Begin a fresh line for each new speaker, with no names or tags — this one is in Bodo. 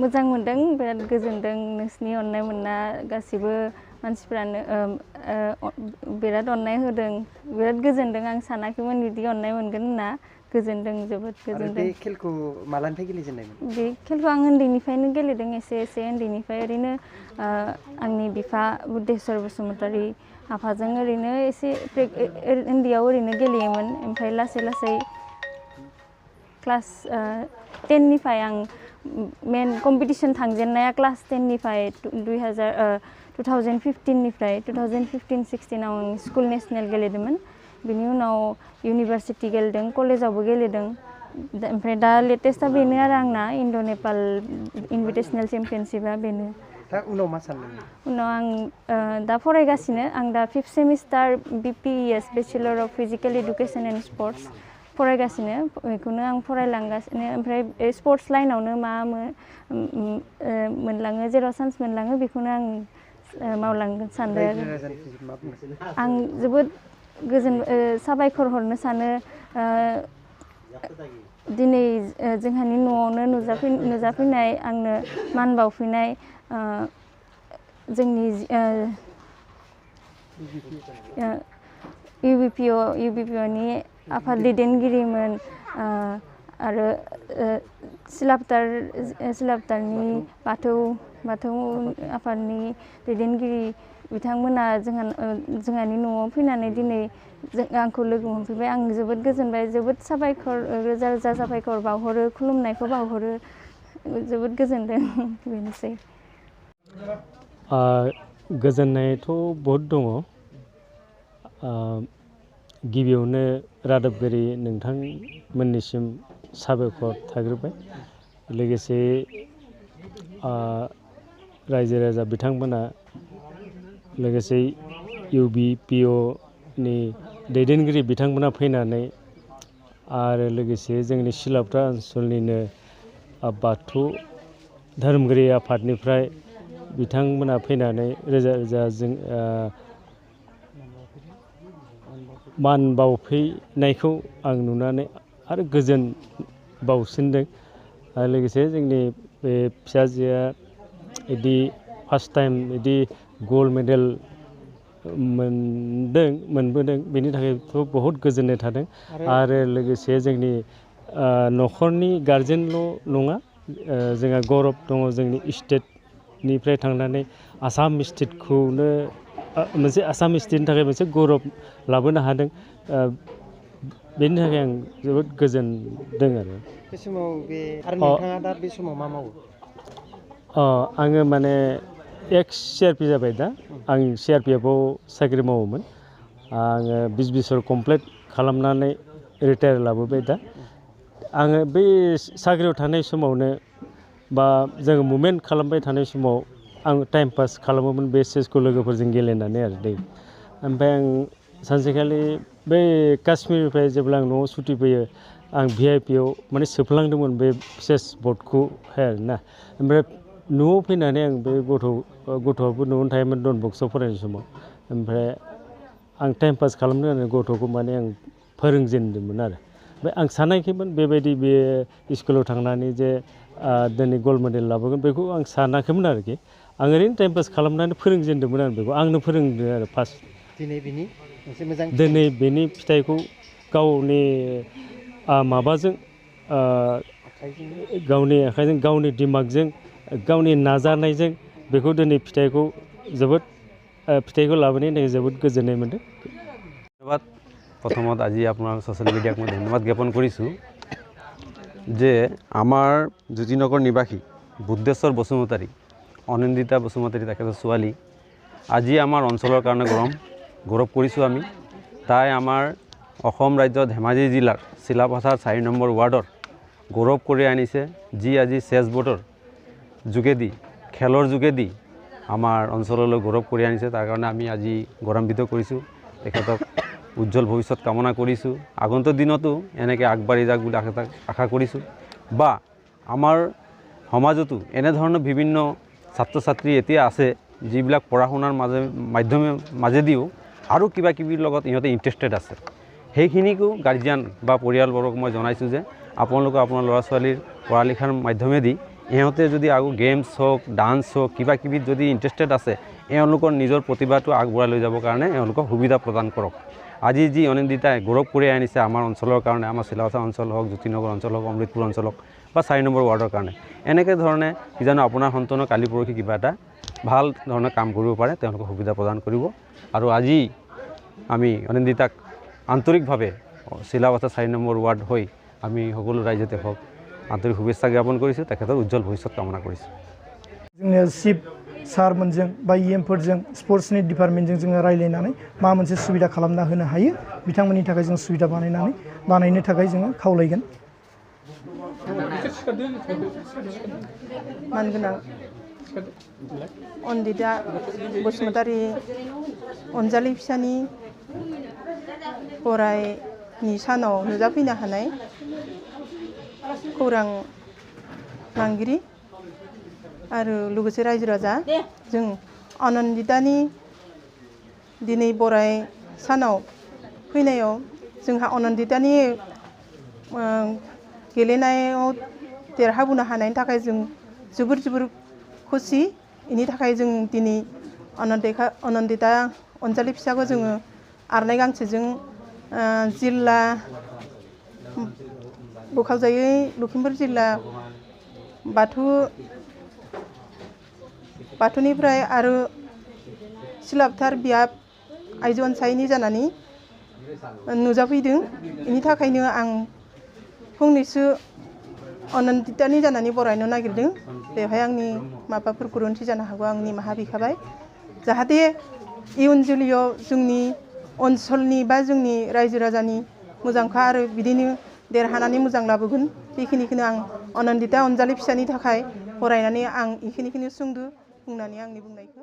मोजां मोनदों बिराद गोजोनदों नोंसिनि अननाय मोनना गासिबो मानसिफ्रानो बिराद अननाय होदों बिराद गोजोनदों आं सानाखैमोन बिदि अननाय मोनगोन होनना गोजोनदों जोबोद गोजोनदों।
बे खेलखौ मालानिफ्राय गेलेजेननायमोन?
बे खेलखौ आं उन्दैनिफ्रायनो गेलेदों एसे उन्दैनिफ्राय ओरैनो आंनि बिफा बुद्धेश्वर बसुमतारी आफाजों ओरैनो एसे उन्दैयाव ओरैनो गेलेयोमोन ओमफ्राय लासै क्लास 10 निफ्राय आं मेन कम्पिटिशन थांजेननाया क्लास 10 निफ्राय 2015 निफ्राय 2015-16 आव आं स्कुल नेशनेल गेलेदोंमोन बिनि उनाव इउनिभार्सिटि गेलेदों कलेजावबो गेलेदों ओमफ्राय दा लेटेस्टआ बेनो आरो आंना इन्ड' नेपाल इनभिटेशनेल चेम्पियनशिपआ बेनो।
दा उनाव मा सानदों?
उनाव आं दा फरायगासिनो आं दा 5th semester BPES bachelor of physical education and sports फरायगासिनो बेखौनो आं फरायलांगासिनो ओमफ्राय स्पर्ट्स लाइनावनो मा मोनलाङो जेराव चान्स मोनलाङो बेखौनो आं मावलांगोन सानदों आरो आं जोबोद साबायखर हरनो सानो दिनै जोंहानि न'आवनो नुजाफैनाय आंनो मान बावफैनाय जोंनि UBPOनि आफाद दैदेनगिरिमोन आरो सिलापथारनि बाथौ आफादनि दैदेनगिरि बिथांमोना जोंहानि न'आव फैनानै दिनै आंखौ लोगो मोनफैबाय आं जोबोद गोजोनबाय जोबोद साबायखर रोजा रोजा साबायखर बावहरो खुलुमनायखौ बावहरो जोबोद गोजोनदों बेनोसै।
गोजोननायथ' बहुद दङ गिबियावनो रादाबगिरि नोंथांमोननिसिम साबायखर थाग्रोबाय लोगोसे रायजो राजा बिथांमोना लोगोसे UBPOनि दैदेनगिरि बिथांमोना फैनानै आरो लोगोसे जोंनि सिलापथा ओनसोलनिनो बाथौ धोरोमगिरि आफादनिफ्राय बिथांमोना फैनानै रोजा रोजा जों मान बावफैनायखौ आं नुनानै आरो गोजोन बावसिनदों आरो लोगोसे जोंनि बे फिसाजोआ बिदि फार्स्ट टाइम बिदि गल्ड मेडेल मोनबोदों बेनि थाखायथ' बहुद गोजोननाय थादों आरो लोगोसे जोंनि न'खरनि गारजेनल' नङा जोंहा गौरब दङ जोंनि स्टेटनिफ्राय थांनानै आसाम स्टेटखौनो मोनसे आसाम स्टेटनि थाखाय मोनसे गौरब लाबोनो हादों बेनि थाखाय आं जोबोद गोजोनदों आरो
बे समाव नोंथाङा दा बे समाव मा मावो?
आङो माने एक्स CRP जाबाय दा आं CRPFआव साख्रि मावोमोन आङो 20 बोसोर कमप्लिट खालामनानै रिटायार लाबोबाय दा आङो बै साख्रियाव थानाय समावनो बा जोङो मुभमेन्ट खालामबाय थानाय समाव आं टाइम पास खालामोमोन बे CSK लोगोफोरजों गेलेनानै आरो दै ओमफ्राय आं सानसेखालि बै काश्मीरनिफ्राय जेब्ला आं न'आव सुटि फैयो आं VIPआव माने सोफ्लांदोंमोन बे चेस बर्डखौहाय आरोना ओमफ्राय न'आव फैनानै आं बे गथ'आबो न'आवनो थायोमोन डन बक्सआव फरायनाय समाव ओमफ्राय आं टाइम पास खालामदों आरो गथ'खौ माने आं फोरोंजेनदोंमोन आरो ओमफ्राय आं सानाखैमोन बेबायदि बे स्कुलाव थांनानै जे दिनै गल्ड मेडेल लाबोगोन बेखौ आं सानाखैमोन आरोखि आं ओरैनो टाइम पास खालामनानै फोरोंजेनदोंमोन आं बेखौ आंनो फोरोंदों आरो फार्स्ट दिनै बेनि फिथाइखौ गावनि माबाजों गावनि आखाइजों गावनि दिमागजों गावनि नाजानायजों बेखौ दिनै फिथाइखौ लाबोनायनि थाखाय जोबोद गोजोननाय मोनदों।
ধন্যবাদ। প্ৰথমত আজি আপোনাৰ ছ'চিয়েল মিডিয়াক মই ধন্যবাদ জ্ঞাপন কৰিছোঁ যে আমাৰ জ্যোতিনগৰ নিবাসী বুদ্ধেশ্বৰ বসুমতাৰী অনিন্দিতা বসুমতাৰী তেখেতৰ ছোৱালী আজি আমাৰ অঞ্চলৰ কাৰণে গৌৰৱ কৰিছোঁ আমি তাই আমাৰ অসম ৰাজ্যৰ ধেমাজি জিলাৰ চিলাপথাৰ 4 নম্বৰ ৱাৰ্ডৰ গৌৰৱ কৰি আনিছে যি আজি চেছ বৰ্ডৰ যোগেদি খেলৰ যোগেদি আমাৰ অঞ্চললৈ গৌৰৱ কৰি আনিছে তাৰ কাৰণে আমি আজি গৌৰৱান্বিত কৰিছোঁ তেখেতক উজ্জ্বল ভৱিষ্যত কামনা কৰিছোঁ আগন্তুক দিনতো এনেকৈ আগবাঢ়ি যাওক বুলি আশা কৰিছোঁ বা আমাৰ সমাজতো এনেধৰণৰ বিভিন্ন ছাত্ৰ ছাত্ৰী এতিয়া আছে যিবিলাক পঢ়া শুনাৰ মাজেদিও আৰু কিবা কিবিৰ লগত ইহঁতে ইণ্টাৰেষ্টেড আছে সেইখিনিকো গাৰ্জিয়ান বা পৰিয়ালবৰ্গক মই জনাইছোঁ যে আপোনালোকে আপোনাৰ ল'ৰা ছোৱালীৰ পঢ়া লিখাৰ মাধ্যমেদি ইহঁতে যদি আকৌ গেমছ হওক ডান্স হওক কিবা কিবি যদি ইণ্টাৰেষ্টেড আছে এওঁলোকৰ নিজৰ প্ৰতিভাটো আগবঢ়াই লৈ যাবৰ কাৰণে এওঁলোকক সুবিধা প্ৰদান কৰক। আজি যি অনিন্দিতাই গৌৰৱ কঢ়িয়াই আনিছে আমাৰ অঞ্চলৰ কাৰণে, আমাৰ চিলাপথাৰ অঞ্চল হওক, জ্যোতিনগৰ অঞ্চল হওক, অমৃতপুৰ অঞ্চল হওক বা 4 নম্বৰ ৱাৰ্ডৰ কাৰণে, এনেকৈ ধৰণে কিজানো আপোনাৰ সন্তানৰ কালি পৰহি কিবা এটা ভাল ধৰণে কাম কৰিব পাৰে, তেওঁলোকক সুবিধা প্ৰদান কৰিব। আৰু আজি আমি অনিন্দিতাক আন্তৰিকভাৱে চিলাপথাৰ 4 নম্বৰ ৱাৰ্ড হৈ আমি সকলো ৰাইজতে হওক আন্তৰিক শুভেচ্ছা জ্ঞাপন কৰিছোঁ, তেখেতৰ উজ্জ্বল ভৱিষ্যত কামনা কৰিছোঁ।
जोङो चिफ सारमोनजों बा इएमफोरजों स्पर्ट्सनि डिपार्टमेन्टजों जोङो रायज्लायनानै मा मोनसे सुबिदा खालामना होनो हायो बिथांमोननि थाखाय जों सुबिदा बानायनो थाखाय जोङो खावलायगोन।
मानगोनां अनिन्दिता बसुमतारी अनजालि फिसानि बरायनि सानाव नुजाफैनो हानाय खौरां लांगिरि आरो लोगोसे रायजो राजा जों अनिन्दितानि दिनै बराय सानाव फैनायाव जोंहा अनिन्दितानि गेलेनायाव देरहाबोनो हानायनि थाखाय जों जोबोर खुसि। बेनि थाखाय जों दिनै अनिन्दिता अनजालि फिसाखौ जोङो आरनाय गांसेजों जिल्ला बोखावजायै लखिमपुर जिल्ला बाथौनिफ्राय आरो सिलापथार बियाब आइजो अनसायनि जानानै नुजाफैदों। बेनि थाखायनो आं फंनैसो अनिन्दितानि जानानै बरायनो नागिरदों। बेवहाय आंनि माबाफोर गोरोन्थि जानो हागौ, आं निमाहा बिखाबाय। जाहाथे इयुन जोलैयाव जोंनि ओनसोलनि बा जोंनि रायजो राजानि मोजांखौ आरो बिदिनो देरहानानै मोजां लाबोगोन, बेखिनिखौनो आं अनिन्दिता अनजालि फिसानि थाखाय फरायनानै आं बेखिनिखौनो सुंद' बुंनानै आंनि बुंनायखौ